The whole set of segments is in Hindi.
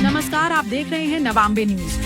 नमस्कार, आप देख रहे हैं नवांबे न्यूज।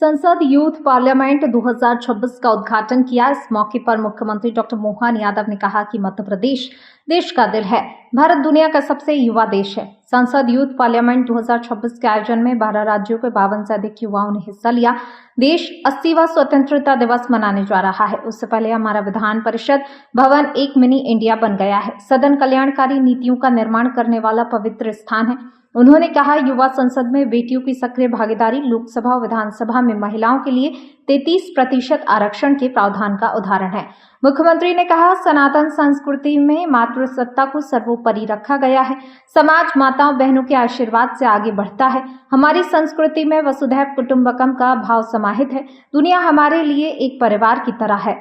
संसद यूथ पार्लियामेंट 2026 का उद्घाटन किया। इस मौके पर मुख्यमंत्री डॉक्टर मोहन यादव ने कहा कि मध्य प्रदेश देश का दिल है। भारत दुनिया का सबसे युवा देश है। संसद यूथ पार्लियामेंट 2026 के आयोजन में 12 राज्यों के 52 से अधिक युवाओं ने हिस्सा लिया। देश 80वां स्वतंत्रता दिवस मनाने जा रहा है। उससे पहले हमारा विधान परिषद भवन एक मिनी इंडिया बन गया है। सदन कल्याणकारी नीतियों का निर्माण करने वाला पवित्र स्थान है। उन्होंने कहा, युवा संसद में बेटियों की सक्रिय भागीदारी लोकसभा और विधानसभा में महिलाओं के लिए 33% आरक्षण के प्रावधान का उदाहरण है। मुख्यमंत्री ने कहा, सनातन संस्कृति में मातृसत्ता को सर्वोपरि रखा गया है। समाज माताओं बहनों के आशीर्वाद से आगे बढ़ता है। हमारी संस्कृति में वसुधैव कुटुंबकम का भाव समाहित है। दुनिया हमारे लिए एक परिवार की तरह है।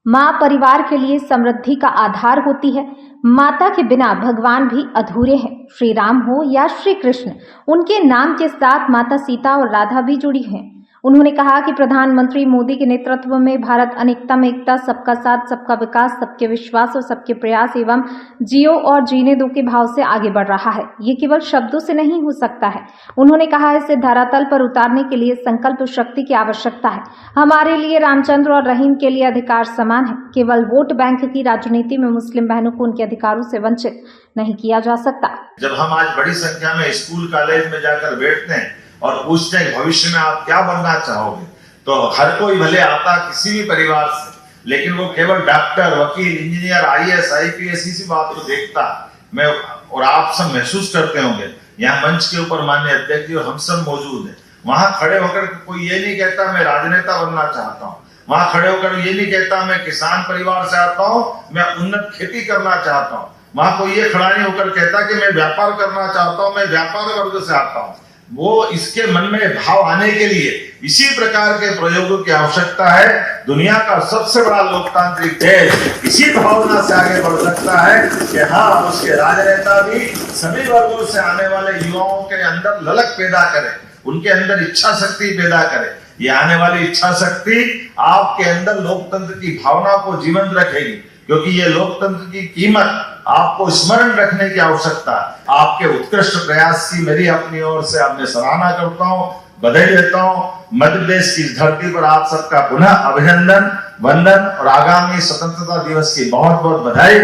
माँ परिवार के लिए समृद्धि का आधार होती है। माता के बिना भगवान भी अधूरे हैं। श्री राम हो या श्री कृष्ण, उनके नाम के साथ माता सीता और राधा भी जुड़ी हैं। उन्होंने कहा कि प्रधानमंत्री मोदी के नेतृत्व में भारत अनेकता में एकता, सबका साथ, सबका विकास, सबके विश्वास और सबके प्रयास एवं जियो और जीने दो के भाव से आगे बढ़ रहा है। ये केवल शब्दों से नहीं हो सकता है। उन्होंने कहा, इसे धरातल पर उतारने के लिए संकल्प शक्ति की आवश्यकता है। हमारे लिए रामचंद्र और रहीम के लिए अधिकार समान है। केवल वोट बैंक की राजनीति में मुस्लिम बहनों को उनके अधिकारों से वंचित नहीं किया जा सकता। जब हम आज बड़ी संख्या में स्कूल कॉलेज में जाकर बैठते हैं और पूछते हैं भविष्य में आप क्या बनना चाहोगे, तो हर कोई भले आता किसी भी परिवार से, लेकिन वो केवल डॉक्टर, वकील, इंजीनियर, आईएएस, आईपीएस इसी बात को देखता। मैं और आप सब महसूस करते होंगे, यहाँ मंच के ऊपर माननीय अध्यक्ष जी और हम सब मौजूद हैं। वहां खड़े होकर कोई ये नहीं कहता मैं राजनेता बनना चाहता हूँ। वहां खड़े होकर ये नहीं कहता मैं किसान परिवार से आता हूँ, मैं उन्नत खेती करना चाहता हूँ। वहां कोई ये खड़ा नहीं होकर कहता कि मैं व्यापार करना चाहता हूँ, मैं व्यापार वर्ग से आता हूँ। वो इसके मन में भाव आने के लिए इसी प्रकार के प्रयोगों की आवश्यकता है। दुनिया का सबसे बड़ा लोकतांत्रिक देश इसी भावना से आगे बढ़ सकता है कि हाँ, उसके राजनेता भी सभी वर्गों से आने वाले युवाओं के अंदर ललक पैदा करे, उनके अंदर इच्छा शक्ति पैदा करे। ये आने वाली इच्छा शक्ति आपके अंदर लोकतंत्र की भावना को जीवंत रखेगी, क्योंकि ये लोकतंत्र की कीमत आपको स्मरण रखने की आवश्यकता है। आपके उत्कृष्ट प्रयास की मेरी अपनी ओर से आपने सराहना करता हूँ, बधाई देता हूँ। मध्य प्रदेश की धरती पर आप सबका पुनः अभिनंदन, वंदन और आगामी स्वतंत्रता दिवस की बहुत बहुत बधाई।